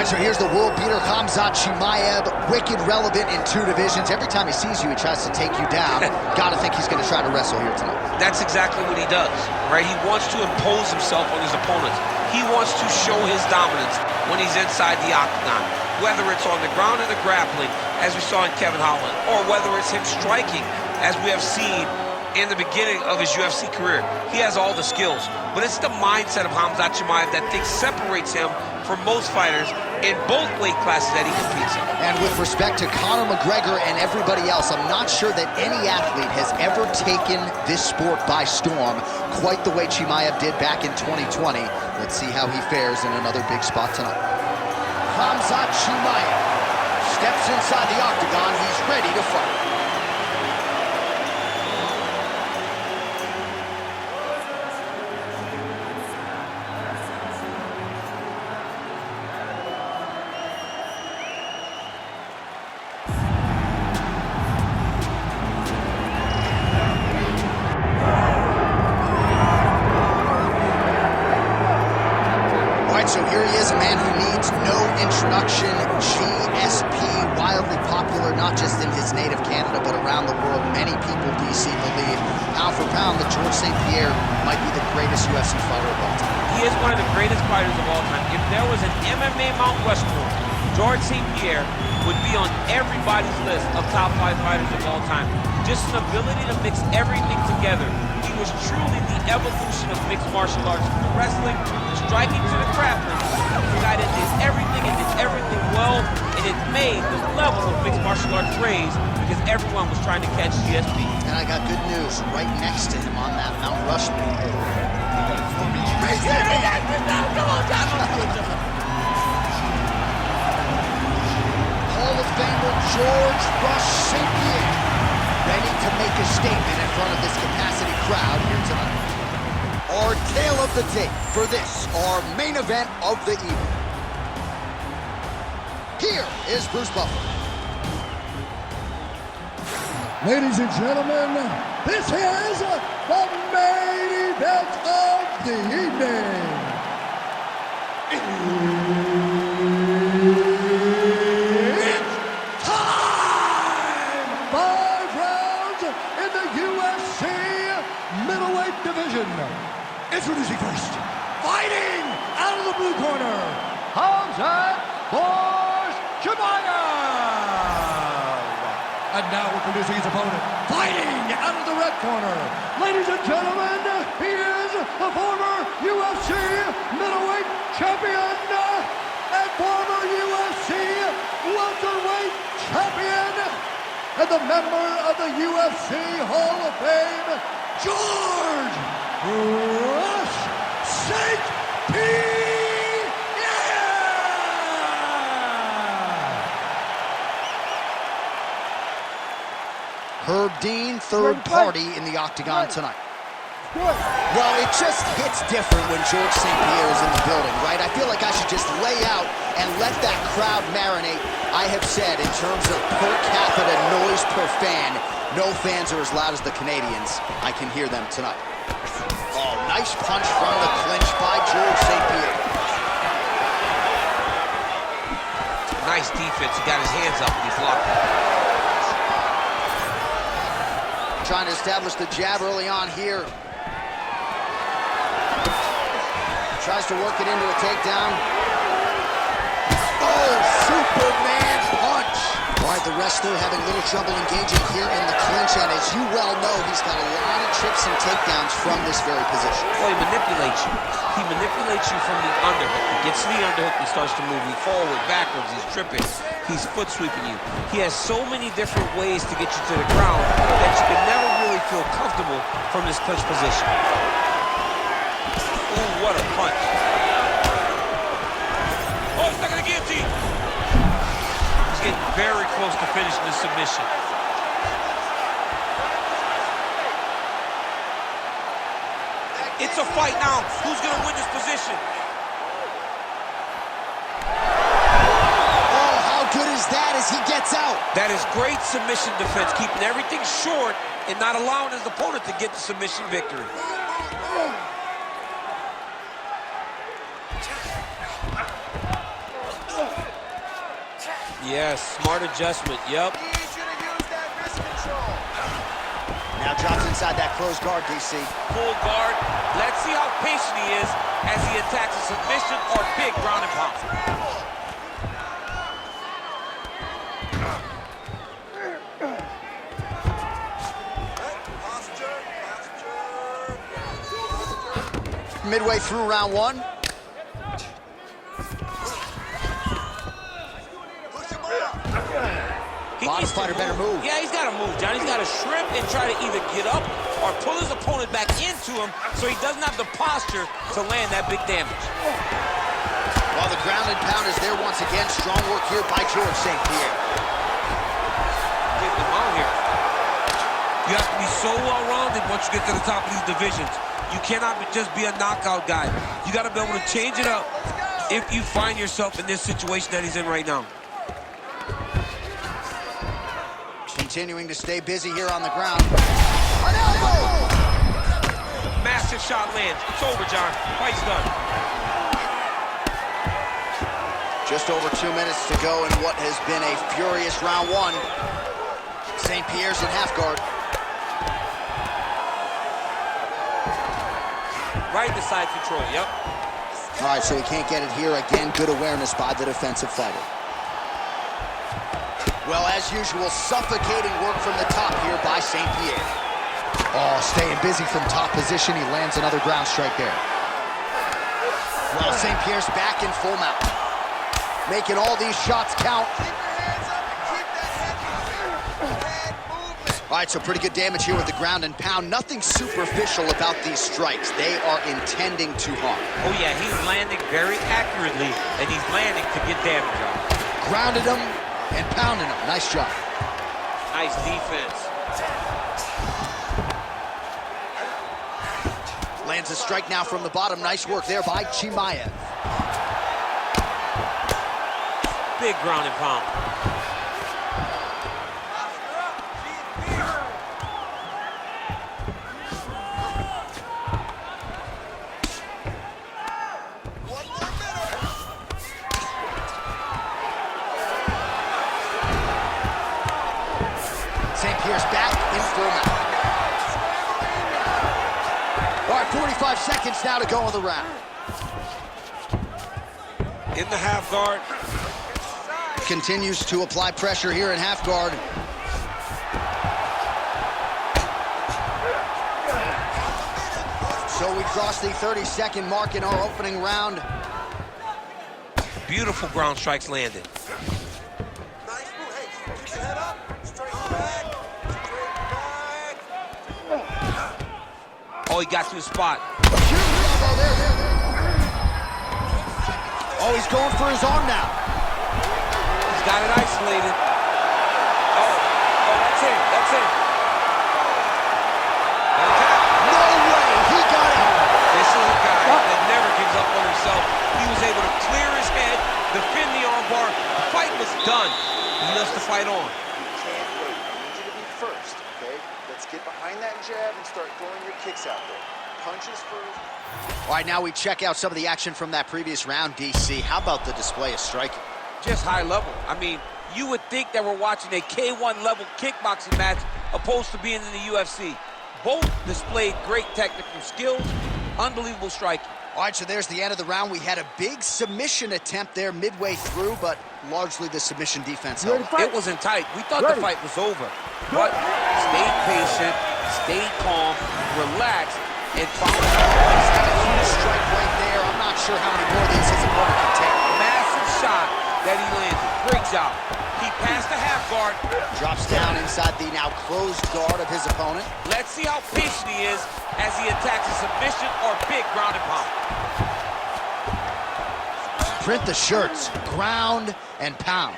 right, so here's the world beater, Khamzat Chimaev, wicked relevant in 2 divisions. Every time he sees you, he tries to take you down. Gotta think he's gonna try to wrestle here tonight. That's exactly what he does, right? He wants to impose himself on his opponents. He wants to show his dominance when he's inside the octagon, whether it's on the ground in the grappling, as we saw in Kevin Holland, or whether it's him striking, as we have seen in the beginning of his UFC career. He has all the skills, but it's the mindset of Khamzat Chimaev that separates him from most fighters in both weight classes that he competes in. And with respect to Conor McGregor and everybody else, I'm not sure that any athlete has ever taken this sport by storm quite the way Chimaev did back in 2020. Let's see how he fares in another big spot tonight. Khamzat Chimaev steps inside the octagon. He's ready to fight. So here he is, a man who needs no introduction. GSP, wildly popular, not just in his native Canada, but around the world. Many people, DC, believe, pound for pound, that George St-Pierre might be the greatest UFC fighter of all time. He is one of the greatest fighters of all time. If there was an MMA Mount Rushmore, George St-Pierre would be on everybody's list of top 5 fighters of all time. Just an ability to mix everything together. He was truly the evolution of mixed martial arts, from the wrestling, the striking, to the grappling. The guy that did everything well, and it made the level of mixed martial arts raise because everyone was trying to catch GSP. And I got good news, right next to him on that Mount Rushmore. Hall of Famer George Rush St-Pierre, ready to make a statement in front of this capacity crowd here tonight. Our tale of the tape for this, our main event of the evening. Here is Bruce Buffer. Ladies and gentlemen, this is the main event of the evening. It's time! 5 rounds in the UFC middleweight division. Introducing first, fighting out of the blue corner, Khamzat Chimaev. And now introducing his opponent, fighting out of the red corner. Ladies and gentlemen, he is the former UFC middleweight champion and former UFC welterweight champion and the member of the UFC Hall of Fame, George Rush St-Pierre. Herb Dean, third party in the octagon tonight. Well, it just hits different when George St-Pierre is in the building, right? I feel like I should just lay out and let that crowd marinate. I have said, in terms of per capita noise per fan, no fans are as loud as the Canadians. I can hear them tonight. Oh, nice punch from the clinch by George St-Pierre. Nice defense. He got his hands up and he's locked. Trying to establish the jab early on here. Tries to work it into a takedown. Oh, Superman punch. All right, the wrestler having a little trouble engaging here in the clinch, and as you well know, he's got a lot of trips and takedowns from this very position. Well, he manipulates you. He manipulates you from the underhook. He gets to the underhook and starts to move you forward, backwards. He's tripping. He's foot sweeping you. He has so many different ways to get you to the ground that you can never really feel comfortable from this clinch position. Ooh, what a punch. Oh, he's stuck in the guillotine. He's getting very close to finishing the submission. It's a fight now. Who's going to win this position? Oh, how good is that as he gets out? That is great submission defense, keeping everything short and not allowing his opponent to get the submission victory. Yes, smart adjustment, yep. Now drops inside that closed guard, DC. Full guard. Let's see how patient he is as he attacks a submission or big ground and pound. Midway through round one. Bottom fighter better move. Yeah, he's got to move, John. He's got to shrimp and try to either get up or pull his opponent back into him so he doesn't have the posture to land that big damage. While the ground and pound is there once again, strong work here by George St-Pierre. Take him out here. You have to be so well-rounded once you get to the top of these divisions. You cannot just be a knockout guy. You got to be able to change it up if you find yourself in this situation that he's in right now. Continuing to stay busy here on the ground. An elbow! Massive shot lands. It's over, John. Fight's done. Just over 2 minutes to go in what has been a furious round one. St-Pierre's in half guard. Right to side control, yep. All right, so he can't get it here. Again, good awareness by the defensive fighter. Well, as usual, suffocating work from the top here by St-Pierre. Oh, staying busy from top position. He lands another ground strike there. Well, St-Pierre's back in full mount. Making all these shots count. All right, so pretty good damage here with the ground and pound. Nothing superficial about these strikes. They are intending to harm. Oh, yeah, he's landing very accurately, and he's landing to get damage on. Grounded him and pounding him. Nice job. Nice defense. Lands a strike now from the bottom. Nice work there by Chimaev. Big ground and pound. St-Pierre's back in full mount. All right, 45 seconds now to go in the round. In the half guard. Continues to apply pressure here in half guard. So we crossed the 30-second mark in our opening round. Beautiful ground strikes landed. Oh, he got to his spot. Oh, he's going for his arm now. He's got it isolated. Oh, that's it. That's it. No way, he got it. This is a guy that never gives up on himself. He was able to clear his head, defend the armbar. The fight was done. He has to fight on. You can't wait. I need you to be first, okay? Let's get behind that jab and start throwing your kicks out there. Punches first. All right, now we check out some of the action from that previous round, DC. How about the display of striking? Just high level. I mean, you would think that we're watching a K1 level kickboxing match opposed to being in the UFC. Both displayed great technical skills, unbelievable striking. All right, so there's the end of the round. We had a big submission attempt there midway through, but largely the submission defense held. It wasn't tight. We thought the fight was over. But stayed patient, stayed calm, relaxed, and found He's got a huge strike right there. I'm not sure how many more of these his opponent can take. massive shot that he landed. Great job. He passed the half guard. Drops down inside the now closed guard of his opponent. Let's see how patient he is as he attacks a submission or big ground and pound. Print the shirts, ground and pound.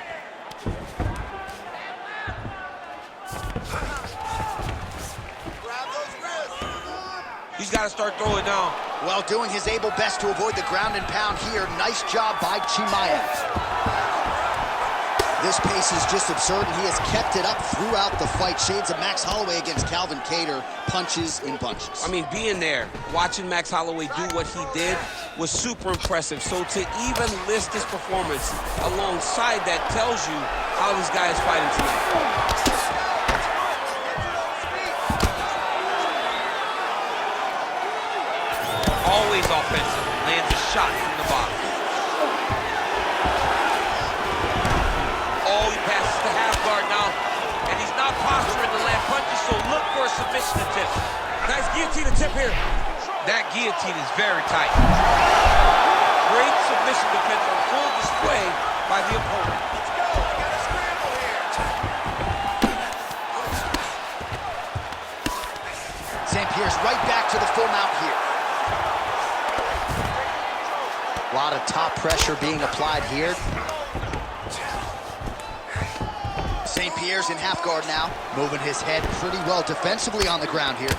He's got to start throwing down. Well, doing his able best to avoid the ground and pound here. Nice job by Chimaev. This pace is just absurd, and he has kept it up throughout the fight. Shades of Max Holloway against Calvin Kattar, punches in bunches. I mean, being there, watching Max Holloway do what he did was super impressive. So to even list this performance alongside that tells you how this guy is fighting tonight. Always offensive. Lands a shot from the bottom. Oh, he passes the half guard now. And he's not posturing to land punches, so look for a submission attempt. Nice guillotine attempt here. That guillotine is very tight. Great submission defense on full display by the opponent. Let's go. We got a scramble here. St-Pierre's right back to the full mount here. A lot of top pressure being applied here. St-Pierre's in half guard now, moving his head pretty well defensively on the ground here.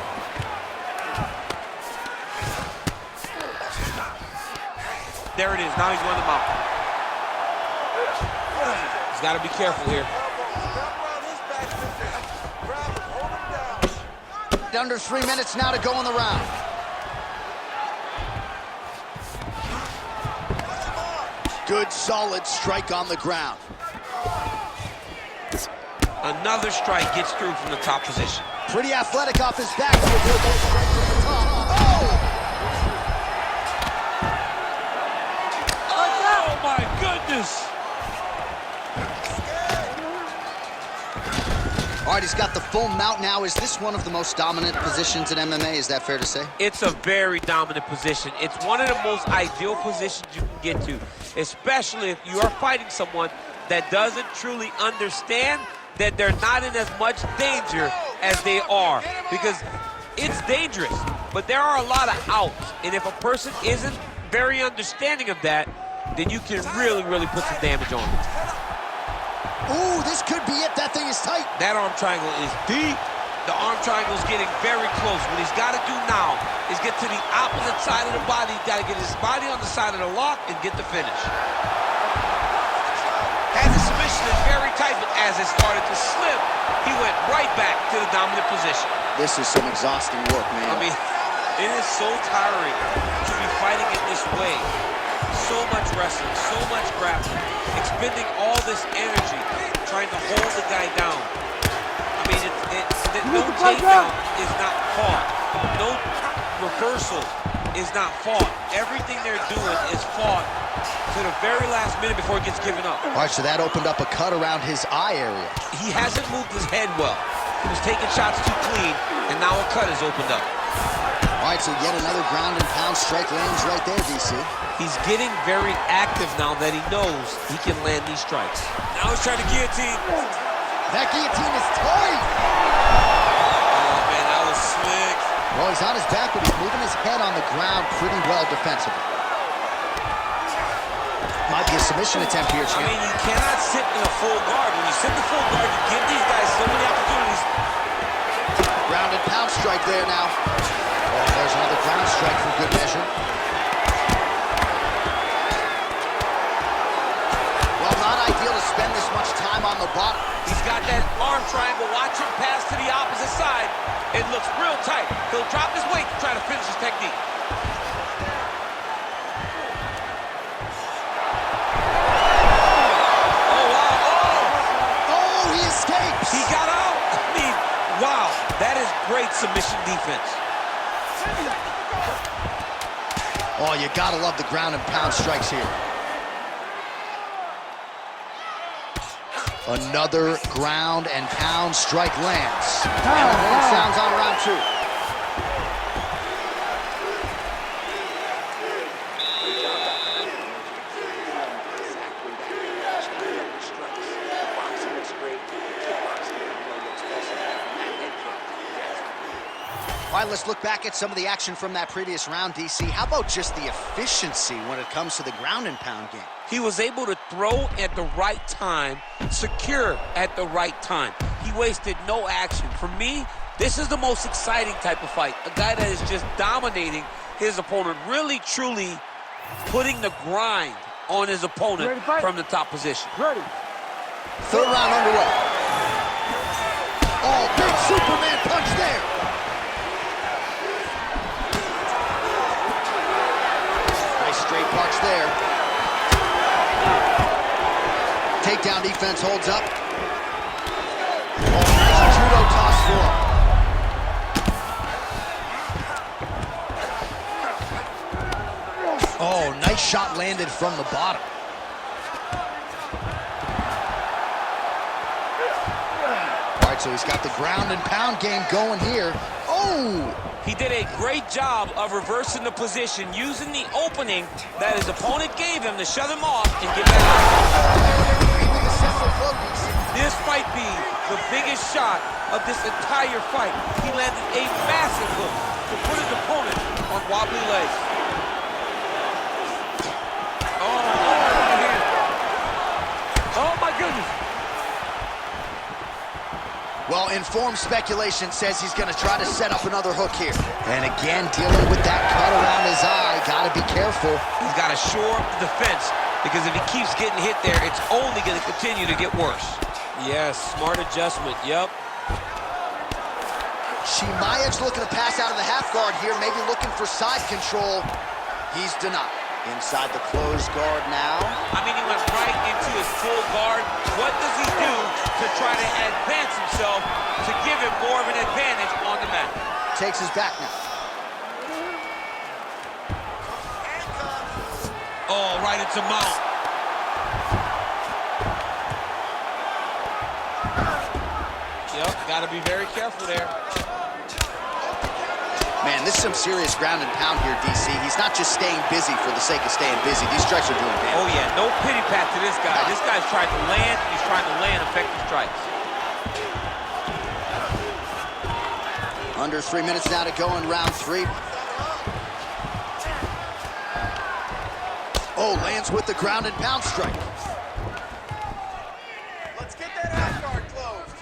There it is. Now he's going to mount. He's got to be careful here. Under 3 minutes now to go in the round. Good, solid strike on the ground. Another strike gets through from the top position. Pretty athletic off his back to avoid those strikes from the top. Oh, my goodness. All right, he's got the full mount now. Is this one of the most dominant positions in MMA? Is that fair to say? It's a very dominant position. It's one of the most ideal positions you can get to, especially if you are fighting someone that doesn't truly understand that they're not in as much danger as they are, because it's dangerous, but there are a lot of outs, and if a person isn't very understanding of that, then you can really, really put some damage on them. Ooh, this could be it. That thing is tight. That arm triangle is deep. The arm triangle is getting very close. What he's got to do now is get to the opposite side of the body. He's got to get his body on the side of the lock and get the finish. And the submission is very tight, but as it started to slip, he went right back to the dominant position. This is some exhausting work, man. I mean, it is so tiring to be fighting in this way. So much wrestling, so much grappling, expending all this energy, trying to hold the guy down. I mean, no takedown is not fought. No reversal is not fought. Everything they're doing is fought to the very last minute before it gets given up. All right, so that opened up a cut around his eye area. He hasn't moved his head well. He was taking shots too clean, and now a cut has opened up. All right, so yet another ground and pound strike lands right there, DC. He's getting very active now that he knows he can land these strikes. Now he's trying to guillotine. That guillotine is tight. Oh, man, that was slick. Well, he's on his back, but he's moving his head on the ground pretty well defensively. Might be a submission attempt here, champ. I mean, you cannot sit in a full guard. When you sit in the full guard, you give these guys so many opportunities. Ground and pound strike there now. Oh, there's another ground strike for good measure. Well, not ideal to spend this much time on the bottom. He's got that arm triangle. Watch him pass to the opposite side. It looks real tight. He'll drop his weight to try to finish his technique. Oh, wow. Oh, he escapes. He got out. I mean, wow. That is great submission defense. Oh, you gotta love the ground and pound strikes here. Another ground and pound strike lands. And the horn sounds on round two. All right, let's look back at some of the action from that previous round, DC. How about just the efficiency when it comes to the ground and pound game? He was able to throw at the right time, secure at the right time. He wasted no action. For me, this is the most exciting type of fight. A guy that is just dominating his opponent, really, truly putting the grind on his opponent from the top position. Ready. Third round underway. Oh, big Superman punch there. Nice straight punch there. takedown defense holds up. Oh, nice judo toss for him. Oh, nice shot landed from the bottom. All right, so he's got the ground and pound game going here. Oh! He did a great job of reversing the position, using the opening that his opponent gave him to shut him off and get back up. This might be the biggest shot of this entire fight. He landed a massive hook to put his opponent on wobbly legs. Oh my goodness. Well, informed speculation says he's going to try to set up another hook here. And again, dealing with that cut around his eye. Got to be careful. He's got to shore up the defense, because if he keeps getting hit there, it's only going to continue to get worse. Yes, smart adjustment, yep. Chimaev's looking to pass out of the half guard here, maybe looking for side control. He's denied. Inside the closed guard now. I mean, he went right into his full guard. What does he do to try to advance himself to give him more of an advantage on the mat? Takes his back now. Oh, right into mount. Yep, got to be very careful there. Man, this is some serious ground and pound here, DC. He's not just staying busy for the sake of staying busy. These strikes are doing damage. Oh, yeah, no pity pat to this guy. This guy's trying to land, and he's trying to land effective strikes. Under 3 minutes now to go in round 3. Oh, lands with the ground and pound strike. Let's get that half guard closed.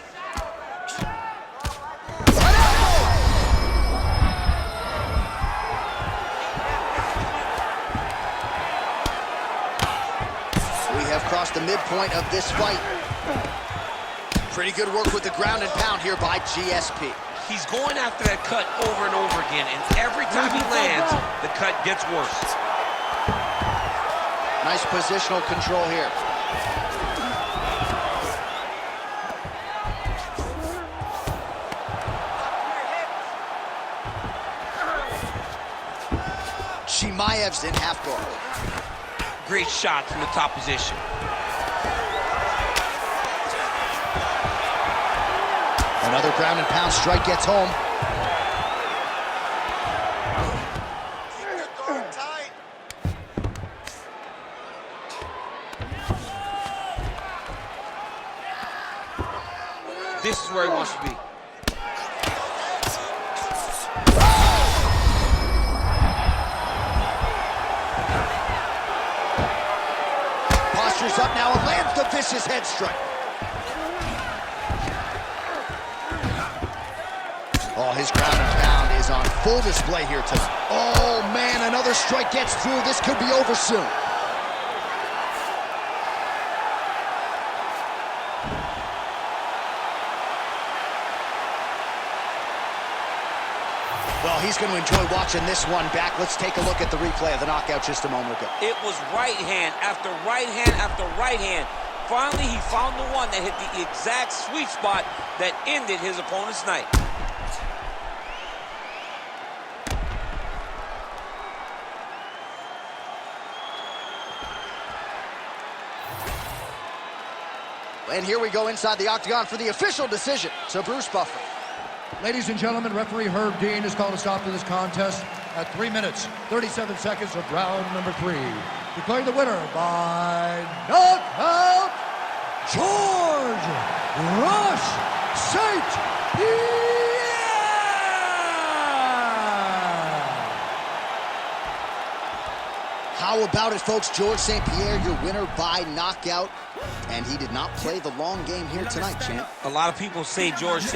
We have crossed the midpoint of this fight. Pretty good work with the ground and pound here by GSP. He's going after that cut over and over again, and every time he lands, the cut gets worse. Nice positional control here. Chimaev's in half guard. Great shot from the top position. Another ground and pound strike gets home. This is where he wants to be. Postures up now and lands the vicious head strike. Oh, his ground and pound is on full display here tonight. Oh, man, another strike gets through. This could be over soon. Well, he's going to enjoy watching this one back. Let's take a look at the replay of the knockout just a moment ago. It was right hand after right hand after right hand. Finally, he found the one that hit the exact sweet spot that ended his opponent's night. And here we go inside the octagon for the official decision. So Bruce Buffer. Ladies and gentlemen, referee Herb Dean has called a stop to this contest at 3 minutes, 37 seconds of round number 3. Declaring the winner by knockout, George Rush St-Pierre! How about it, folks? George St-Pierre, your winner by knockout. And he did not play the long game here tonight, champ. A lot of people say George St.